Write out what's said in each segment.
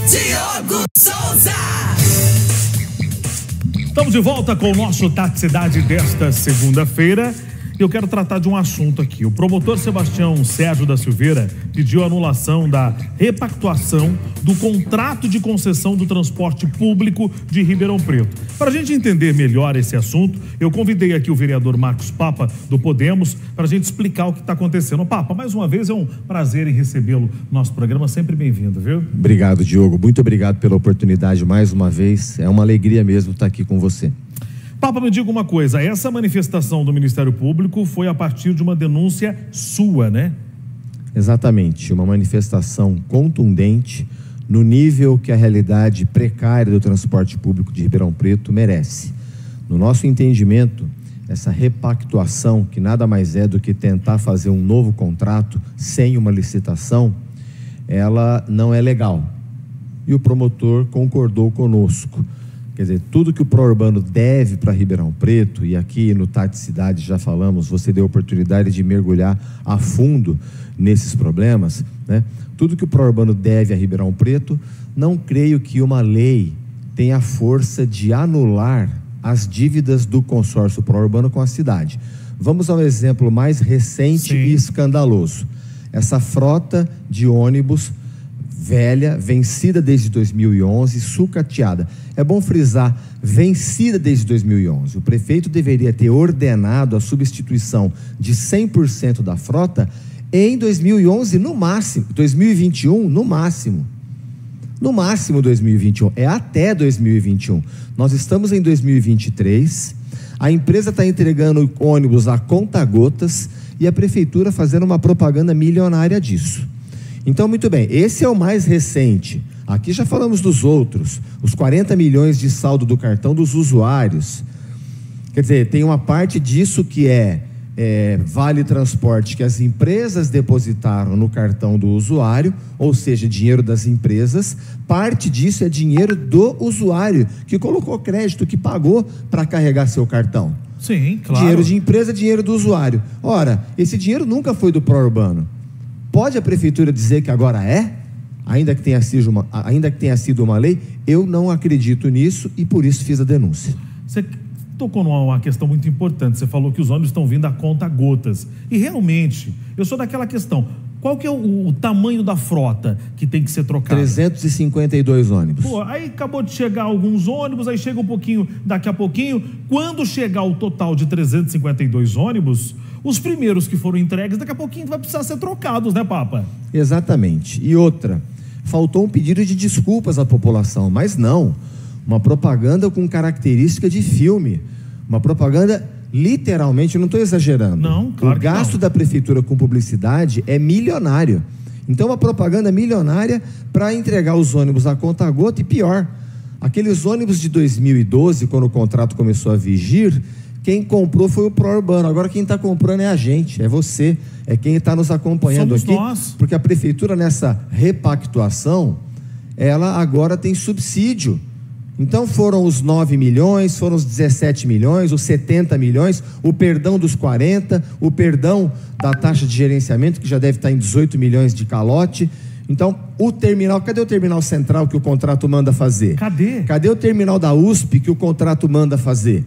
Diogo Souza. Estamos de volta com o nosso Tati Cidade desta segunda-feira. Eu quero tratar de um assunto aqui. O promotor Sebastião Sérgio da Silveira pediu a anulação da repactuação do contrato de concessão do transporte público de Ribeirão Preto. Para a gente entender melhor esse assunto, eu convidei aqui o vereador Marcos Papa, do Podemos, para a gente explicar o que está acontecendo. Papa, mais uma vez é um prazer em recebê-lo no nosso programa, sempre bem-vindo, viu? Obrigado, Diogo. Muito obrigado pela oportunidade mais uma vez. É uma alegria mesmo estar aqui com você. Papa, me diga uma coisa, essa manifestação do Ministério Público foi a partir de uma denúncia sua, né? Exatamente, uma manifestação contundente no nível que a realidade precária do transporte público de Ribeirão Preto merece. No nosso entendimento, essa repactuação, que nada mais é do que tentar fazer um novo contrato sem uma licitação, ela não é legal. E o promotor concordou conosco. Quer dizer, tudo que o Pró-Urbano deve para Ribeirão Preto, e aqui no Tati Cidade já falamos, você deu a oportunidade de mergulhar a fundo nesses problemas, né? Tudo que o Pró-Urbano deve a Ribeirão Preto, não creio que uma lei tenha a força de anular as dívidas do consórcio Pró-Urbano com a cidade. Vamos ao exemplo mais recente e escandaloso. Essa frota de ônibus velha, vencida desde 2011, sucateada. É bom frisar, vencida desde 2011. O prefeito deveria ter ordenado a substituição de 100% da frota em 2011, no máximo, 2021, no máximo. No máximo 2021, é até 2021. Nós estamos em 2023, a empresa está entregando ônibus a conta-gotas e a prefeitura fazendo uma propaganda milionária disso. Então, muito bem, esse é o mais recente. Aqui já falamos dos outros, os 40 milhões de saldo do cartão dos usuários. Quer dizer, tem uma parte disso que é vale transporte que as empresas depositaram no cartão do usuário, ou seja, dinheiro das empresas. Parte disso é dinheiro do usuário, que colocou crédito, que pagou para carregar seu cartão. Sim, claro. Dinheiro de empresa, dinheiro do usuário. Ora, esse dinheiro nunca foi do Pró-Urbano. Pode a prefeitura dizer que agora é? Ainda que tenha sido uma lei? Eu não acredito nisso e por isso fiz a denúncia. Você tocou numa questão muito importante. Você falou que os ônibus estão vindo a conta-gotas. E realmente, eu sou daquela questão. Qual que é o tamanho da frota que tem que ser trocada? 352 ônibus. Pô, aí acabou de chegar alguns ônibus, aí chega um pouquinho, daqui a pouquinho. Quando chegar o total de 352 ônibus, os primeiros que foram entregues, daqui a pouquinho vai precisar ser trocados, né, Papa? Exatamente. E outra, faltou um pedido de desculpas à população, mas não. Uma propaganda com característica de filme. Uma propaganda, literalmente, eu não estou exagerando. Não, claro. O gasto da prefeitura com publicidade é milionário. Então, uma propaganda milionária para entregar os ônibus a conta-gota e pior. Aqueles ônibus de 2012, quando o contrato começou a vigir, quem comprou foi o Pró-Urbano. Agora quem está comprando é a gente, é você, é quem está nos acompanhando. Somos aqui. Nós. Porque a prefeitura, nessa repactuação, ela agora tem subsídio. Então foram os 9 milhões, foram os 17 milhões, os 70 milhões, o perdão dos 40, o perdão da taxa de gerenciamento, que já deve estar em 18 milhões de calote. Então, o terminal, cadê o terminal central que o contrato manda fazer? Cadê o terminal da USP que o contrato manda fazer?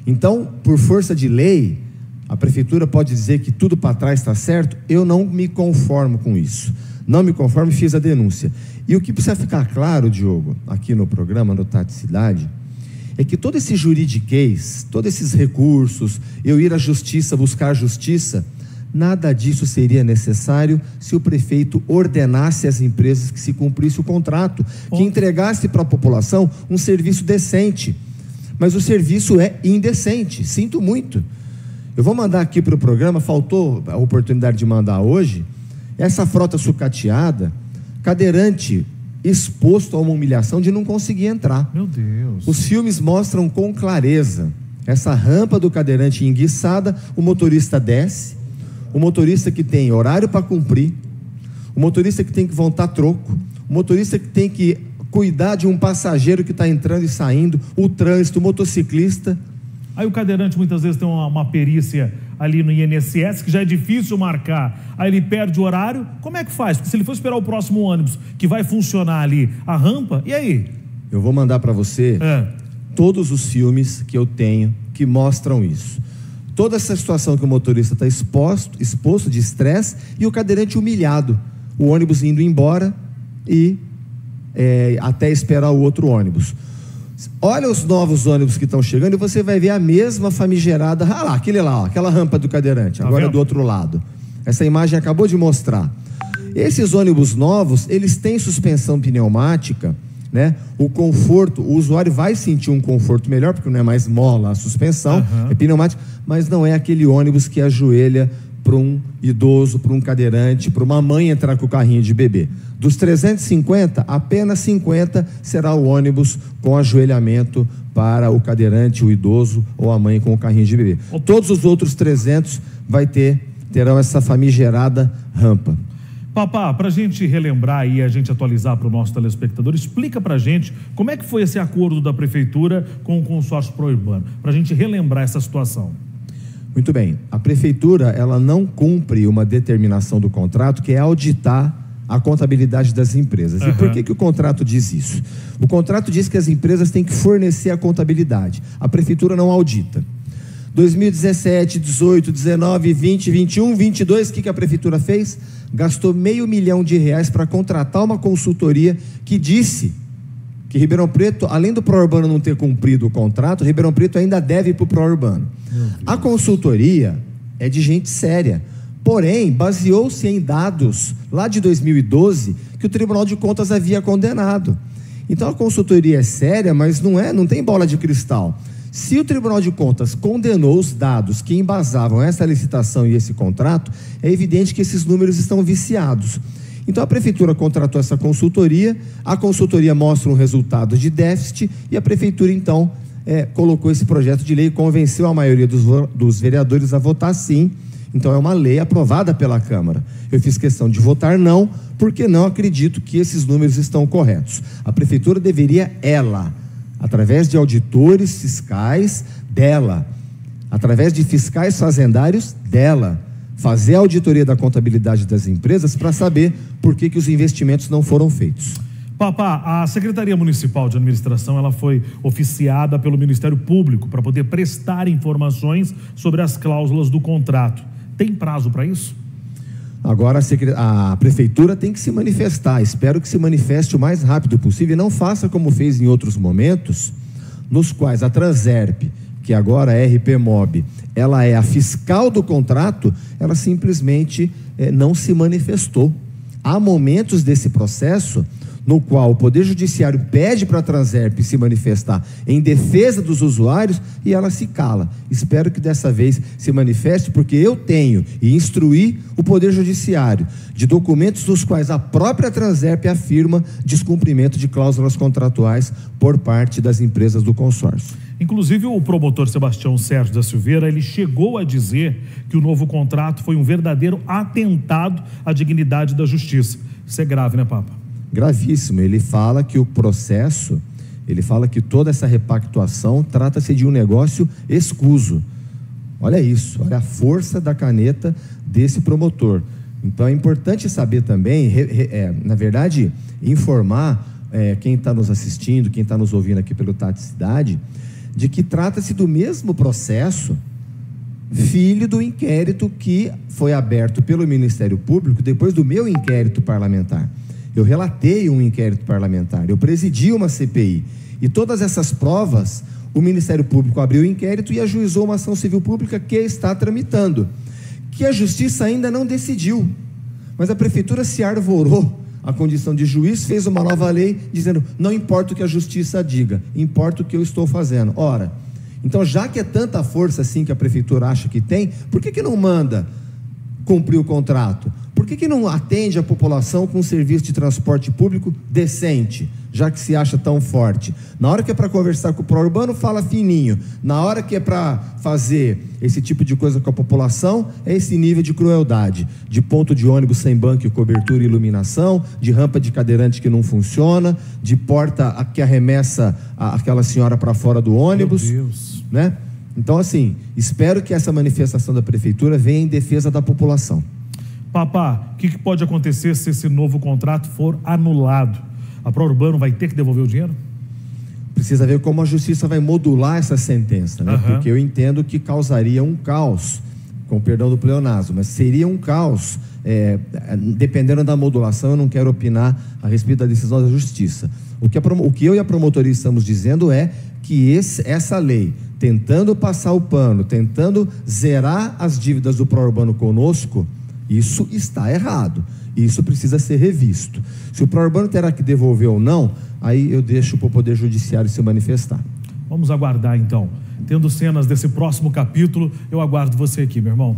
Então, por força de lei, a prefeitura pode dizer que tudo para trás está certo. Eu não me conformo com isso. Não me conformo e fiz a denúncia. E o que precisa ficar claro, Diogo, aqui no programa, no Tati Cidade, é que todo esse juridiquês, todos esses recursos, eu ir à justiça, buscar justiça, nada disso seria necessário se o prefeito ordenasse às empresas que se cumprisse o contrato, que entregasse para a população um serviço decente. Mas o serviço é indecente, sinto muito. Eu vou mandar aqui para o programa, faltou a oportunidade de mandar hoje, essa frota sucateada, cadeirante exposto a uma humilhação de não conseguir entrar. Meu Deus. Os filmes mostram com clareza essa rampa do cadeirante enguiçada, o motorista desce, o motorista que tem horário para cumprir, o motorista que tem que voltar troco, o motorista que tem que cuidar de um passageiro que está entrando e saindo, o trânsito, o motociclista. Aí o cadeirante muitas vezes tem uma perícia ali no INSS, que já é difícil marcar, aí ele perde o horário, como é que faz? Porque se ele for esperar o próximo ônibus que vai funcionar ali, a rampa, e aí? Eu vou mandar para você todos os filmes que eu tenho que mostram isso. Toda essa situação que o motorista está exposto de estresse e o cadeirante humilhado, o ônibus indo embora e até esperar o outro ônibus. Olha os novos ônibus que estão chegando e você vai ver a mesma famigerada, lá, aquele lá, ó, aquela rampa do cadeirante, agora do outro lado. Essa imagem acabou de mostrar. Esses ônibus novos, eles têm suspensão pneumática, né? O conforto, o usuário vai sentir um conforto melhor, porque não é mais mola a suspensão, é pneumática, mas não é aquele ônibus que ajoelha para um idoso, para um cadeirante, para uma mãe entrar com o carrinho de bebê. Dos 350, apenas 50 será o ônibus com ajoelhamento para o cadeirante, o idoso ou a mãe com o carrinho de bebê. Todos os outros 300 terão essa famigerada rampa. Papá, para a gente relembrar e a gente atualizar para o nosso telespectador, explica para a gente como é que foi esse acordo da Prefeitura com o consórcio Pró-Urbano, para a gente relembrar essa situação. Muito bem, a Prefeitura ela não cumpre uma determinação do contrato, que é auditar a contabilidade das empresas. E por que o contrato diz isso? O contrato diz que as empresas têm que fornecer a contabilidade, a Prefeitura não audita. 2017, 18, 19, 20, 21, 22, o que a Prefeitura fez? Gastou R$500 milhão para contratar uma consultoria que disse que Ribeirão Preto, além do Pró-Urbano não ter cumprido o contrato, Ribeirão Preto ainda deve para o Pró-Urbano. A consultoria é de gente séria, porém, baseou-se em dados lá de 2012 que o Tribunal de Contas havia condenado. Então a consultoria é séria, mas não tem bola de cristal. Se o Tribunal de Contas condenou os dados que embasavam essa licitação e esse contrato, é evidente que esses números estão viciados. Então a Prefeitura contratou essa consultoria, a consultoria mostra um resultado de déficit e a Prefeitura então colocou esse projeto de lei e convenceu a maioria dos vereadores a votar sim. Então é uma lei aprovada pela Câmara. Eu fiz questão de votar não, porque não acredito que esses números estão corretos. A Prefeitura deveria, através de auditores fiscais dela, através de fiscais fazendários dela, fazer a auditoria da contabilidade das empresas para saber por que os investimentos não foram feitos. Papá, a Secretaria Municipal de Administração ela foi oficiada pelo Ministério Público para poder prestar informações sobre as cláusulas do contrato. Tem prazo para isso? Agora a Prefeitura tem que se manifestar, espero que se manifeste o mais rápido possível e não faça como fez em outros momentos, nos quais a Transerp, que agora é RPMob, ela é a fiscal do contrato, ela simplesmente não se manifestou. Há momentos desse processo no qual o Poder Judiciário pede para a Transerp se manifestar em defesa dos usuários e ela se cala. Espero que dessa vez se manifeste, porque eu tenho e instruí o Poder Judiciário de documentos dos quais a própria Transerp afirma descumprimento de cláusulas contratuais por parte das empresas do consórcio. Inclusive o promotor Sebastião Sérgio da Silveira, ele chegou a dizer que o novo contrato foi um verdadeiro atentado à dignidade da justiça. Isso é grave, né, Papa? Gravíssimo. Ele fala que o processo, ele fala que toda essa repactuação trata-se de um negócio escuso. Olha isso, olha a força da caneta desse promotor. Então é importante saber também, na verdade, informar quem está nos assistindo, quem está nos ouvindo aqui pelo Tati Cidade, de que trata-se do mesmo processo, filho do inquérito que foi aberto pelo Ministério Público depois do meu inquérito parlamentar. Eu relatei um inquérito parlamentar, eu presidi uma CPI, e todas essas provas, o Ministério Público abriu o inquérito e ajuizou uma ação civil pública que está tramitando, que a Justiça ainda não decidiu, mas a Prefeitura se arvorou a condição de juiz, fez uma nova lei dizendo, não importa o que a Justiça diga, importa o que eu estou fazendo. Ora, então já que é tanta força assim que a Prefeitura acha que tem, por que não manda cumprir o contrato? Por que não atende a população com um serviço de transporte público decente, já que se acha tão forte? Na hora que é para conversar com o Pró-Urbano, fala fininho. Na hora que é para fazer esse tipo de coisa com a população, é esse nível de crueldade, de ponto de ônibus sem banco e cobertura e iluminação, de rampa de cadeirante que não funciona, de porta que arremessa aquela senhora para fora do ônibus, Meu Deus, né? Então, assim, espero que essa manifestação da prefeitura venha em defesa da população. Papá, o que pode acontecer se esse novo contrato for anulado? A Pró-Urbano vai ter que devolver o dinheiro? Precisa ver como a justiça vai modular essa sentença, né? Porque eu entendo que causaria um caos, com o perdão do pleonasmo, mas seria um caos, dependendo da modulação. Eu não quero opinar a respeito da decisão da justiça. O que eu e a promotoria estamos dizendo é que essa lei, tentando passar o pano, tentando zerar as dívidas do Pró-Urbano conosco, isso está errado. Isso precisa ser revisto. Se o Pró-Urbano terá que devolver ou não, aí eu deixo para o Poder Judiciário se manifestar. Vamos aguardar, então. Tendo cenas desse próximo capítulo, eu aguardo você aqui, meu irmão.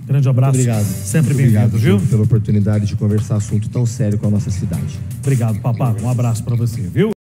Grande abraço. Muito obrigado. Sempre bem-vindo, viu? Pela oportunidade de conversar assunto tão sério com a nossa cidade. Obrigado, papá. Um abraço para você, viu?